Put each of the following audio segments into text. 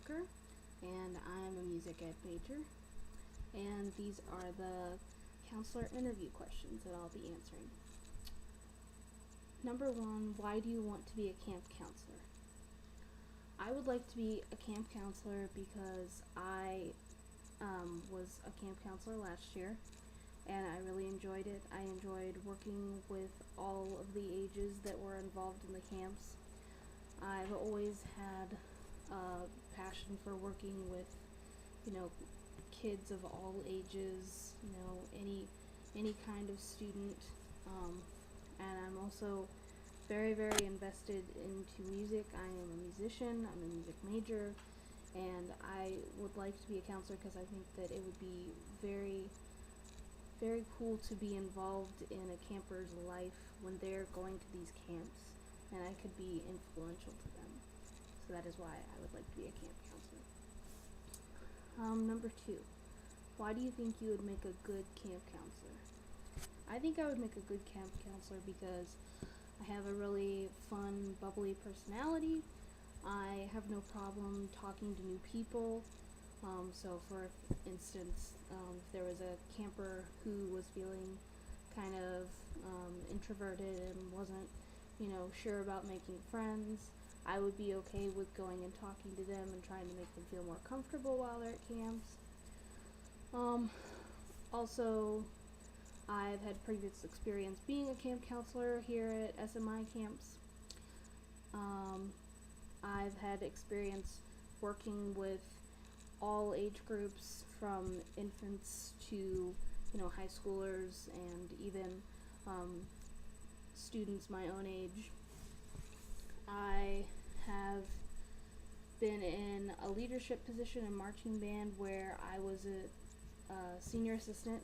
Walker, and I'm a music ed major. And these are the counselor interview questions that I'll be answering. Number 1, why do you want to be a camp counselor? I would like to be a camp counselor because I was a camp counselor last year, and I really enjoyed it. I enjoyed working with all of the ages that were involved in the camps. I've always had a passion for working with, kids of all ages, any kind of student, and I'm also very, very invested into music. I am a musician, I'm a music major, and I would like to be a counselor because I think that it would be very, very cool to be involved in a camper's life when they're going to these camps, and I could be influential to them. So that is why I would like to be a camp counselor. Number 2, why do you think you would make a good camp counselor? I think I would make a good camp counselor because I have a really fun, bubbly personality. I have no problem talking to new people. So for instance, if there was a camper who was feeling kind of introverted and wasn't, sure about making friends, I would be okay with going and talking to them and trying to make them feel more comfortable while they're at camps. Also, I've had previous experience being a camp counselor here at SMI camps. I've had experience working with all age groups from infants to, high schoolers and even students my own age. I have been in a leadership position in marching band where I was a senior assistant,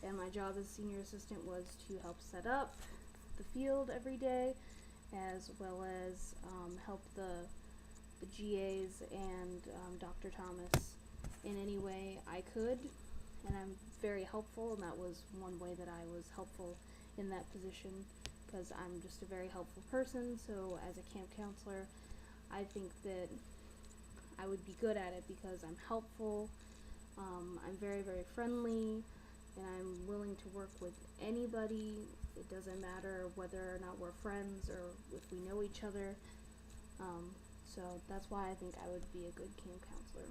and my job as senior assistant was to help set up the field every day, as well as help the GAs and Dr. Thomas in any way I could, and I'm very helpful, and that was one way that I was helpful in that position, because I'm just a very helpful person. So as a camp counselor, I think that I would be good at it because I'm helpful, I'm very, very friendly, and I'm willing to work with anybody. It doesn't matter whether or not we're friends or if we know each other. So that's why I think I would be a good camp counselor.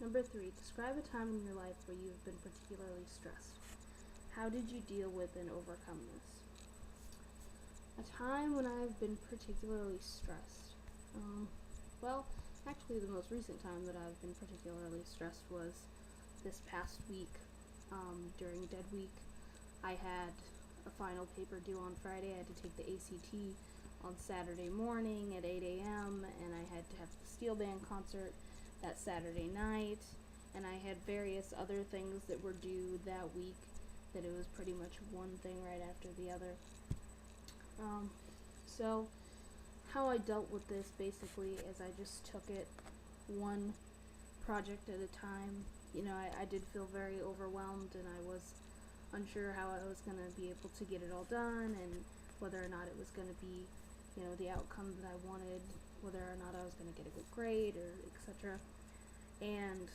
Number 3, describe a time in your life where you have been particularly stressed. How did you deal with and overcome this? A time when I've been particularly stressed. Well, actually the most recent time that I've been particularly stressed was this past week. During Dead Week, I had a final paper due on Friday. I had to take the ACT on Saturday morning at 8 a.m. and I had to have the steel band concert that Saturday night, and I had various other things that were due that week, that it was pretty much one thing right after the other. So how I dealt with this basically is I just took it one project at a time. I did feel very overwhelmed, and I was unsure how I was going to be able to get it all done, and whether or not it was going to be, the outcome that I wanted, whether or not I was going to get a good grade, or etc. And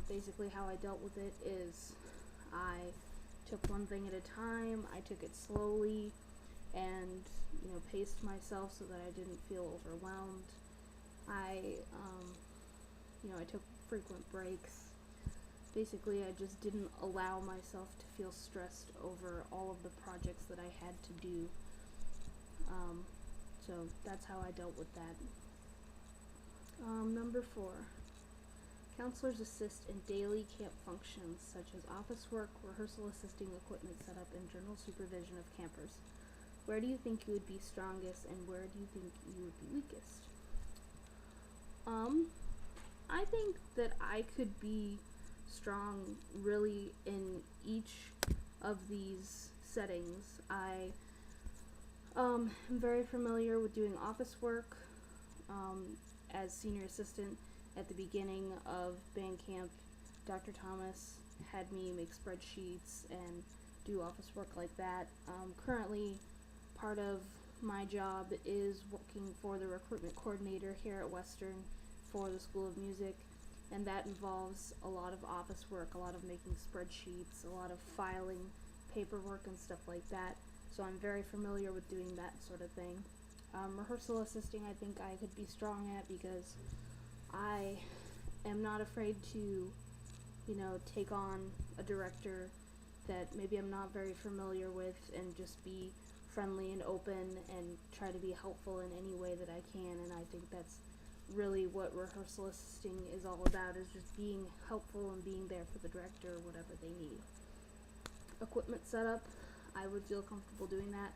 basically how I dealt with it is I took one thing at a time. I took it slowly and, paced myself so that I didn't feel overwhelmed. I took frequent breaks. Basically, I just didn't allow myself to feel stressed over all of the projects that I had to do. So that's how I dealt with that. Number 4, counselors assist in daily camp functions such as office work, rehearsal assisting, equipment setup, and general supervision of campers. Where do you think you would be strongest, and where do you think you would be weakest? I think that I could be strong really in each of these settings. I am very familiar with doing office work. As senior assistant at the beginning of band camp, Dr. Thomas had me make spreadsheets and do office work like that. Currently, part of my job is working for the recruitment coordinator here at Western for the School of Music, and that involves a lot of office work, a lot of making spreadsheets, a lot of filing paperwork and stuff like that. So I'm very familiar with doing that sort of thing. Rehearsal assisting, I think I could be strong at because I am not afraid to, take on a director that maybe I'm not very familiar with and just be friendly and open and try to be helpful in any way that I can. And I think that's really what rehearsal assisting is all about, is just being helpful and being there for the director or whatever they need. Equipment setup, I would feel comfortable doing that.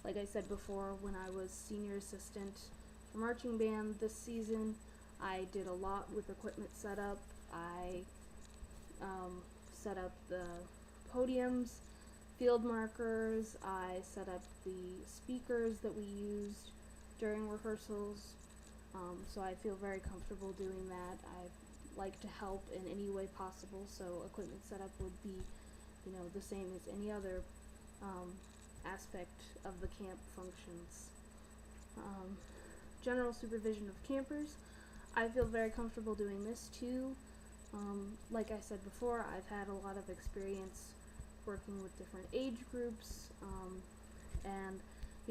Like I said before, when I was senior assistant for marching band this season, I did a lot with equipment setup. I set up the podiums, field markers. I set up the speakers that we used during rehearsals. So I feel very comfortable doing that. I like to help in any way possible, so equipment setup would be, the same as any other aspect of the camp functions. General supervision of campers, I feel very comfortable doing this too. Like I said before, I've had a lot of experience working with different age groups, and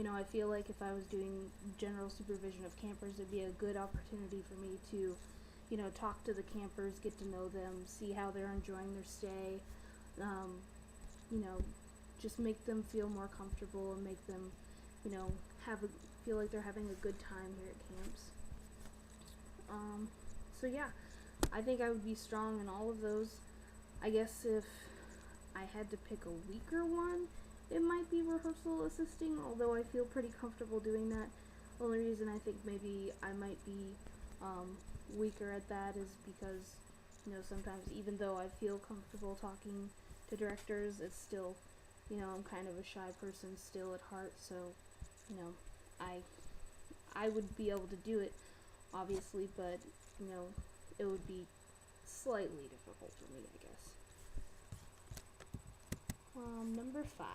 I feel like if I was doing general supervision of campers, it'd be a good opportunity for me to, talk to the campers, get to know them, see how they're enjoying their stay, just make them feel more comfortable and make them, feel like they're having a good time here at camps. So yeah, I think I would be strong in all of those. I guess if I had to pick a weaker one, it might be rehearsal assisting, although I feel pretty comfortable doing that. The only reason I think maybe I might be weaker at that is because, sometimes even though I feel comfortable talking to directors, it's still, I'm kind of a shy person still at heart, so, I would be able to do it, obviously, but, it would be slightly difficult for me, I guess. Number 5.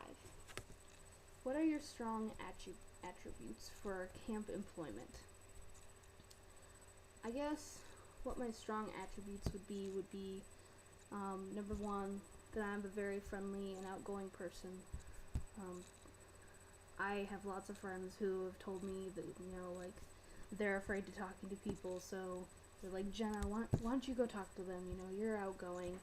What are your strong attributes for camp employment? I guess what my strong attributes would be number 1, that I'm a very friendly and outgoing person. I have lots of friends who have told me that, they're afraid to talking to people, so they're like, Jenna, why don't you go talk to them? You're outgoing.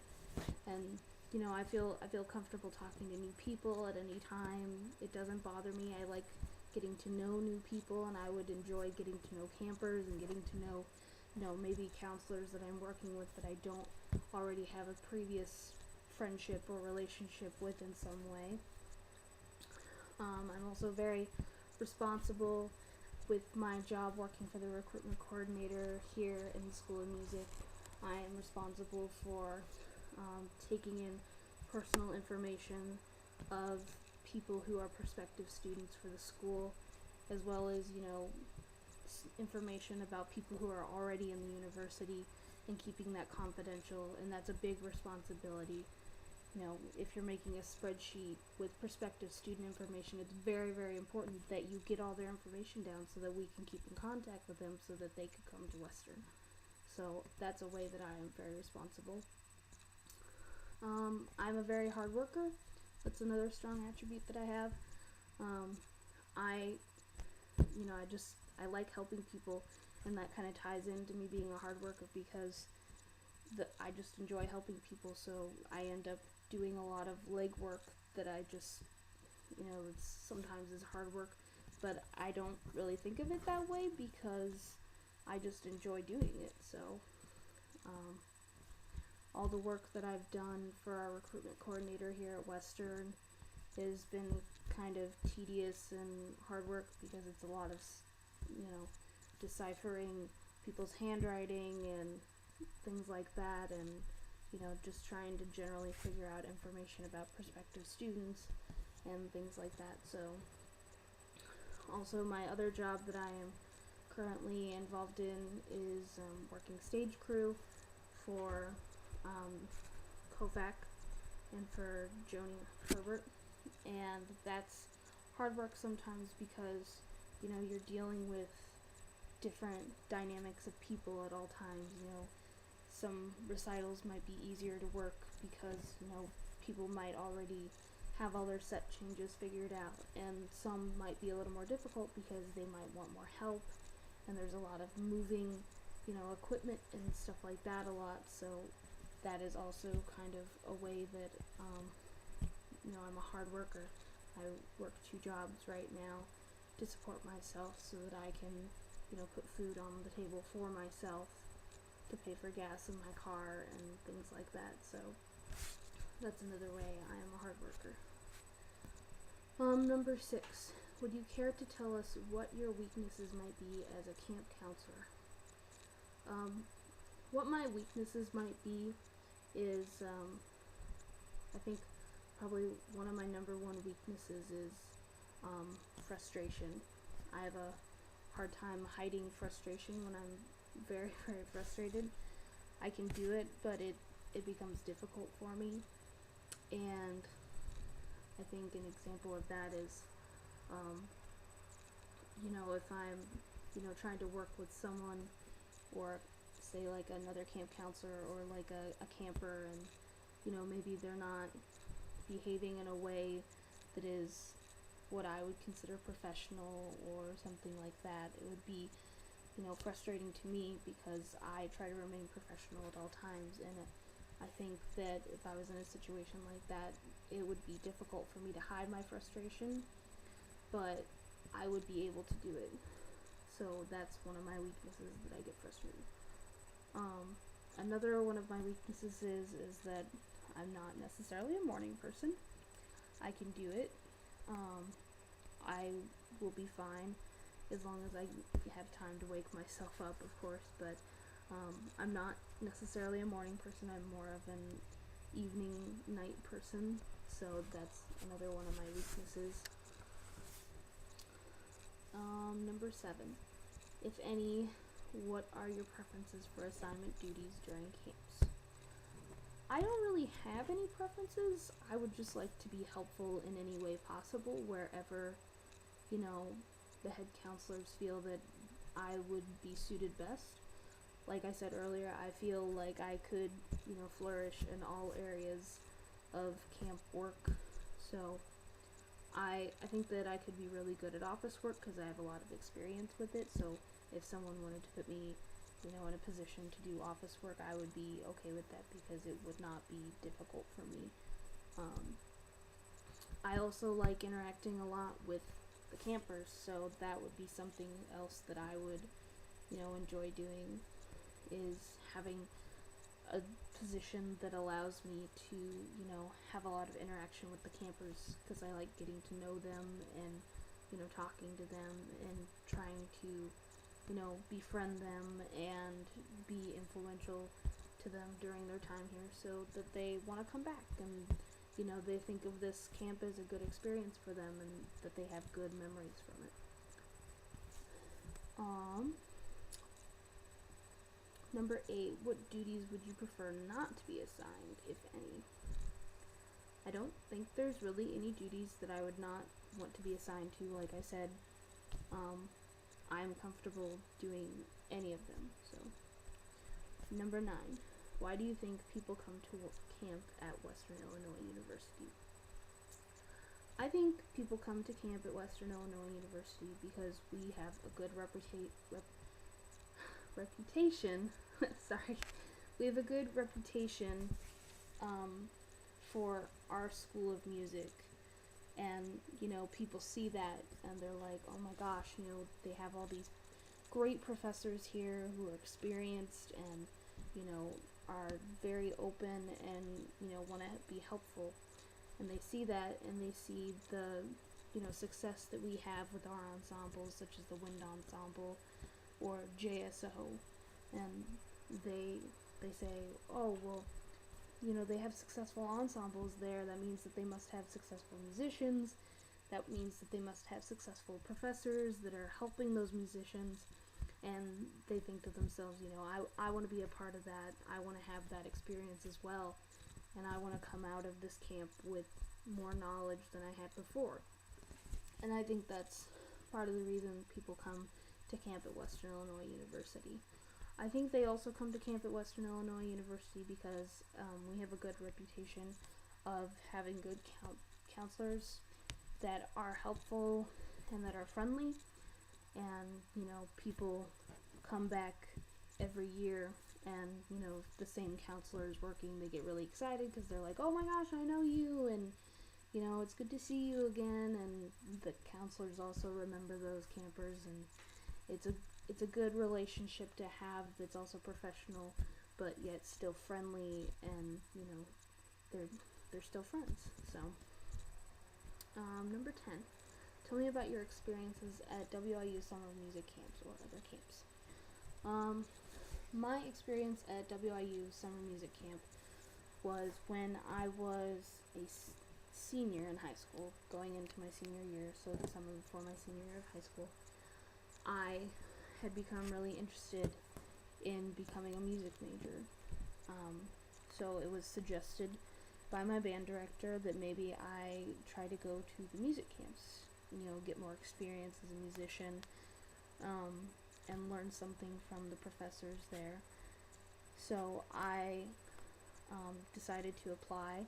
And, I feel comfortable talking to new people at any time. It doesn't bother me. I like getting to know new people, and I would enjoy getting to know campers and getting to know, maybe counselors that I'm working with that I don't already have a previous friendship or relationship with in some way. I'm also very responsible with my job working for the recruitment coordinator here in the School of Music. I am responsible for taking in personal information of people who are prospective students for the school, as well as, information about people who are already in the university and keeping that confidential, and that's a big responsibility. If you're making a spreadsheet with prospective student information, it's very, very important that you get all their information down so that we can keep in contact with them so that they could come to Western. So that's a way that I am very responsible. I'm a very hard worker. That's another strong attribute that I have. I like helping people, and that kind of ties into me being a hard worker because I just enjoy helping people, so I end up doing a lot of legwork that I just, it's sometimes is hard work, but I don't really think of it that way because I just enjoy doing it. So all the work that I've done for our recruitment coordinator here at Western has been kind of tedious and hard work because it's a lot of, deciphering people's handwriting and things like that, and just trying to generally figure out information about prospective students and things like that. So also my other job that I am currently involved in is working stage crew for Kovac and for Joni Herbert, and that's hard work sometimes because you're dealing with different dynamics of people at all times. Some recitals might be easier to work because, people might already have all their set changes figured out, and some might be a little more difficult because they might want more help, and there's a lot of moving, equipment and stuff like that a lot, so that is also kind of a way that, I'm a hard worker. I work 2 jobs right now to support myself so that I can, put food on the table for myself, to pay for gas in my car and things like that. So that's another way I am a hard worker. Number 6. Would you care to tell us what your weaknesses might be as a camp counselor? What my weaknesses might be is, I think probably one of my number 1 weaknesses is frustration. I have a hard time hiding frustration when I'm very, very frustrated. I can do it, but it becomes difficult for me. And I think an example of that is, if I'm, trying to work with someone, or say like another camp counselor or like a camper, and, maybe they're not behaving in a way that is what I would consider professional or something like that. It would be, frustrating to me because I try to remain professional at all times, and I think that if I was in a situation like that, it would be difficult for me to hide my frustration, but I would be able to do it. So that's one of my weaknesses, that I get frustrated. Another one of my weaknesses is that I'm not necessarily a morning person. I can do it. I will be fine as long as I have time to wake myself up, of course, but I'm not necessarily a morning person. I'm more of an evening, night person, so that's another one of my weaknesses. Number 7. If any, what are your preferences for assignment duties during camps? I don't really have any preferences. I would just like to be helpful in any way possible, wherever, the head counselors feel that I would be suited best. Like I said earlier, I feel like I could, flourish in all areas of camp work. So I think that I could be really good at office work because I have a lot of experience with it. So if someone wanted to put me, in a position to do office work, I would be okay with that because it would not be difficult for me. I also like interacting a lot with the campers, so that would be something else that I would, enjoy doing, is having a position that allows me to, have a lot of interaction with the campers, because I like getting to know them and, talking to them and trying to, befriend them and be influential to them during their time here so that they want to come back and, they think of this camp as a good experience for them and that they have good memories from it. Number 8, what duties would you prefer not to be assigned, if any? I don't think there's really any duties that I would not want to be assigned to. Like I said, I'm comfortable doing any of them. So, number 9, why do you think people come to camp at Western Illinois University? I think people come to camp at Western Illinois University because we have a good reputation. Sorry, we have a good reputation for our school of music, and people see that and they're like, oh my gosh, they have all these great professors here who are experienced and are very open and want to be helpful, and they see that and they see the success that we have with our ensembles, such as the wind ensemble or JSO, and they say, oh well, they have successful ensembles there. That means that they must have successful musicians. That means that they must have successful professors that are helping those musicians. And they think to themselves, I want to be a part of that. I want to have that experience as well. And I want to come out of this camp with more knowledge than I had before. And I think that's part of the reason people come to camp at Western Illinois University. I think they also come to camp at Western Illinois University because we have a good reputation of having good counselors that are helpful and that are friendly, and people come back every year, and the same counselor is working. They get really excited because they're like, oh my gosh, I know you, and it's good to see you again. And the counselors also remember those campers, and it's a good relationship to have that's also professional but yet still friendly, and they're still friends. So number 10, tell me about your experiences at WIU summer music camps or other camps. My experience at WIU summer music camp was when I was a senior in high school, going into my senior year, so the summer before my senior year of high school. I had become really interested in becoming a music major. So it was suggested by my band director that maybe I try to go to the music camps, get more experience as a musician, and learn something from the professors there. So I decided to apply,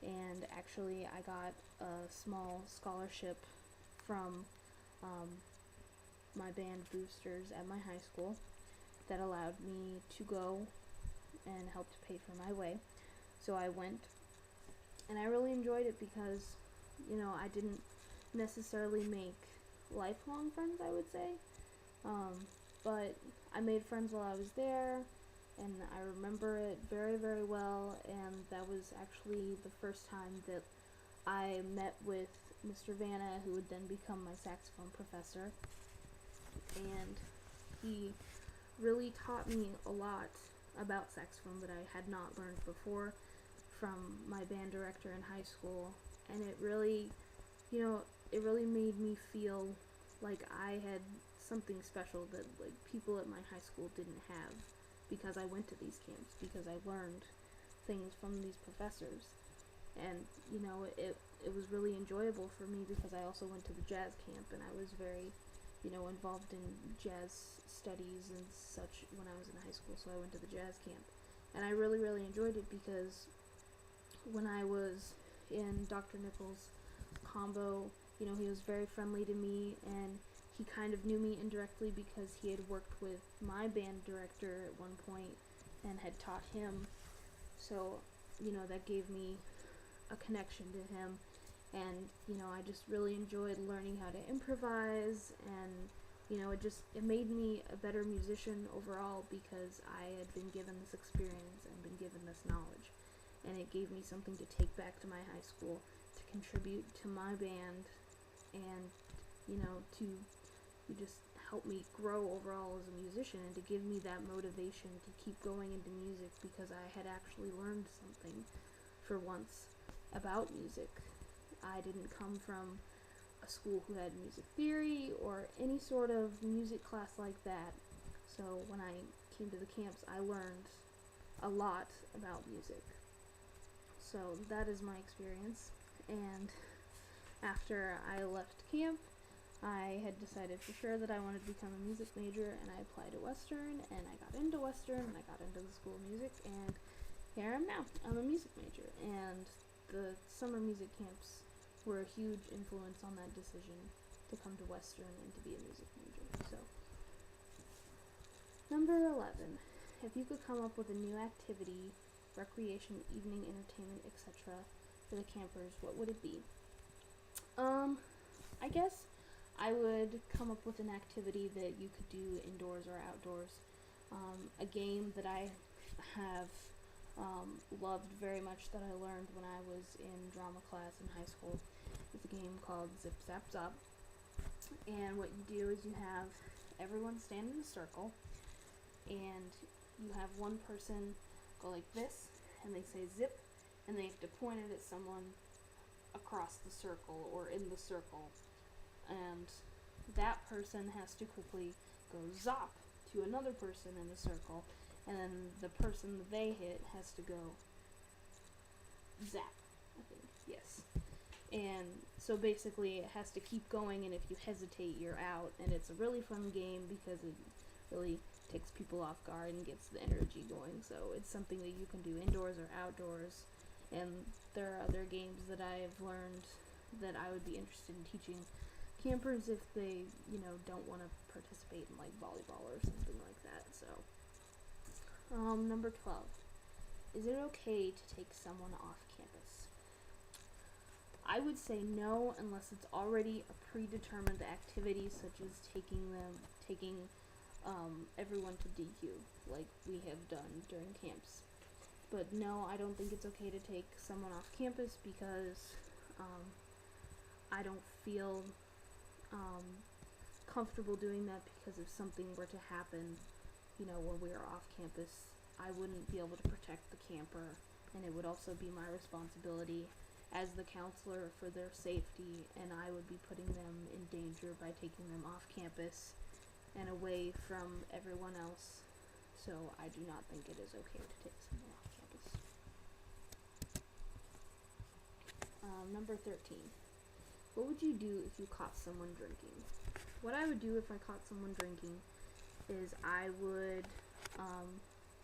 and actually I got a small scholarship from my band boosters at my high school that allowed me to go and helped pay for my way. So I went, and I really enjoyed it because I didn't necessarily make lifelong friends, I would say, but I made friends while I was there, and I remember it very, very well. And that was actually the first time that I met with Mr. Vanna, who would then become my saxophone professor, and he really taught me a lot about saxophone that I had not learned before from my band director in high school. And it really made me feel like I had something special that people at my high school didn't have, because I went to these camps, because I learned things from these professors. And it was really enjoyable for me because I also went to the jazz camp, and I was very involved in jazz studies and such when I was in high school. So I went to the jazz camp, and I really, really enjoyed it because when I was in Dr. Nichols' combo, he was very friendly to me, and he kind of knew me indirectly because he had worked with my band director at one point and had taught him. So that gave me a connection to him, and I just really enjoyed learning how to improvise, and it made me a better musician overall because I had been given this experience and been given this knowledge, and it gave me something to take back to my high school, to contribute to my band, and to just help me grow overall as a musician, and to give me that motivation to keep going into music because I had actually learned something for once about music. I didn't come from a school who had music theory or any sort of music class like that. So when I came to the camps, I learned a lot about music. So that is my experience. And after I left camp, I had decided for sure that I wanted to become a music major, and I applied to Western, and I got into Western, and I got into the School of Music, and here I am now. I'm a music major, and the summer music camps were a huge influence on that decision to come to Western and to be a music major. So, number 11, if you could come up with a new activity, recreation, evening entertainment, etc. for the campers, what would it be? I guess I would come up with an activity that you could do indoors or outdoors. A game that I have loved very much that I learned when I was in drama class in high school is a game called Zip Zap Zop. And what you do is you have everyone stand in a circle, and you have one person go like this, and they say zip, and they have to point it at someone across the circle or in the circle, and that person has to quickly go zop to another person in the circle, and then the person that they hit has to go zap, I think, yes. And so basically it has to keep going, and if you hesitate, you're out. And it's a really fun game because it really takes people off guard and gets the energy going. So it's something that you can do indoors or outdoors. And there are other games that I've learned that I would be interested in teaching campers if they, don't want to participate in like volleyball or something like that. So, number 12. Is it okay to take someone off campus? I would say no unless it's already a predetermined activity, such as taking everyone to DQ, like we have done during camps. But no, I don't think it's okay to take someone off campus because I don't feel comfortable doing that, because if something were to happen, when we are off campus, I wouldn't be able to protect the camper, and it would also be my responsibility as the counselor for their safety, and I would be putting them in danger by taking them off campus and away from everyone else. So I do not think it is okay to take someone off campus. Number 13. What would you do if you caught someone drinking? What I would do if I caught someone drinking is I would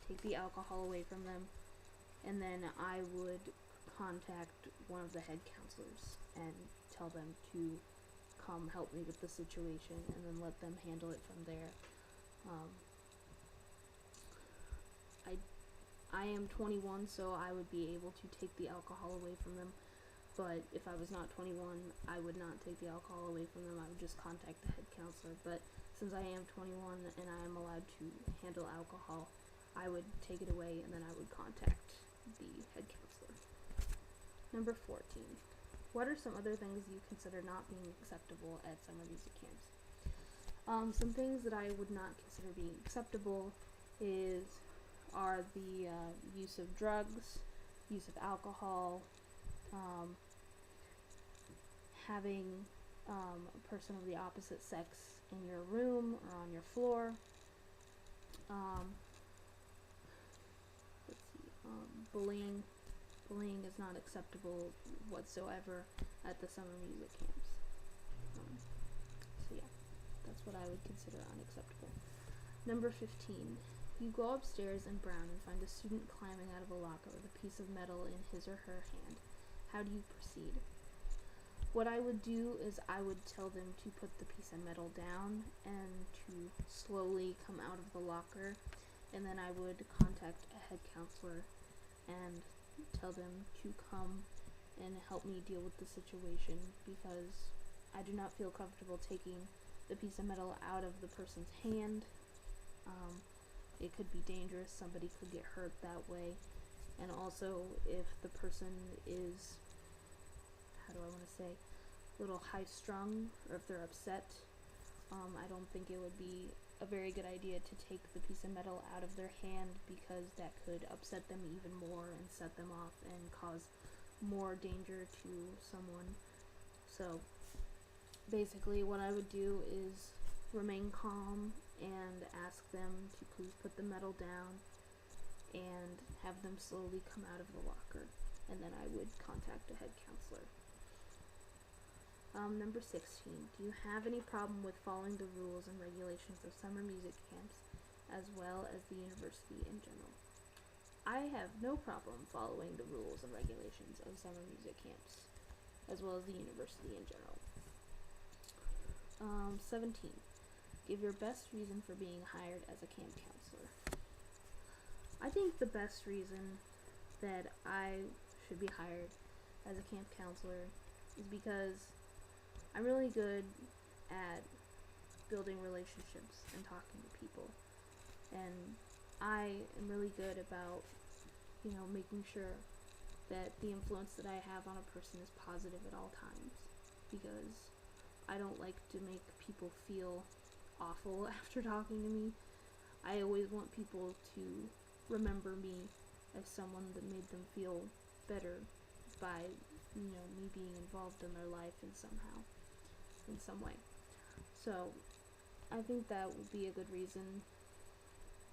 take the alcohol away from them, and then I would contact one of the head counselors and tell them to come help me with the situation, and then let them handle it from there. I am 21, so I would be able to take the alcohol away from them. But if I was not 21, I would not take the alcohol away from them. I would just contact the head counselor. But since I am 21 and I am allowed to handle alcohol, I would take it away, and then I would contact the head counselor. Number 14. What are some other things you consider not being acceptable at summer music camps? Some things that I would not consider being acceptable are the use of drugs, use of alcohol, having a person of the opposite sex in your room or on your floor. Bullying. Bullying is not acceptable whatsoever at the summer music camps. So yeah, that's what I would consider unacceptable. Number 15. You go upstairs in Brown and find a student climbing out of a locker with a piece of metal in his or her hand. How do you proceed? What I would do is I would tell them to put the piece of metal down and to slowly come out of the locker, and then I would contact a head counselor and tell them to come and help me deal with the situation, because I do not feel comfortable taking the piece of metal out of the person's hand. It could be dangerous. Somebody could get hurt that way. And also, if the person is, a little high-strung, or if they're upset, I don't think it would be a very good idea to take the piece of metal out of their hand, because that could upset them even more and set them off and cause more danger to someone. So basically what I would do is remain calm and ask them to please put the metal down and have them slowly come out of the locker, and then I would contact a head counselor. Number 16. Do you have any problem with following the rules and regulations of summer music camps, as well as the university in general? I have no problem following the rules and regulations of summer music camps, as well as the university in general. 17. Give your best reason for being hired as a camp counselor. I think the best reason that I should be hired as a camp counselor is because I'm really good at building relationships and talking to people. And I am really good about, making sure that the influence that I have on a person is positive at all times, because I don't like to make people feel awful after talking to me. I always want people to remember me as someone that made them feel better by, me being involved in their life in some way. So I think that would be a good reason,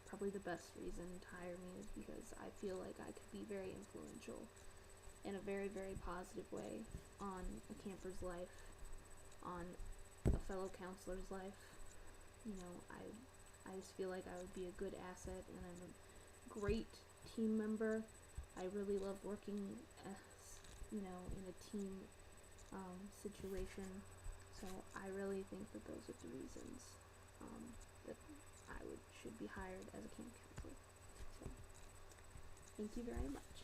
probably the best reason to hire me, is because I feel like I could be very influential in a very, very positive way on a camper's life, on a fellow counselor's life. I just feel like I would be a good asset, and I'm a great team member. I really love working, in a team situation. So I really think that those are the reasons that I should be hired as a camp counselor. So thank you very much.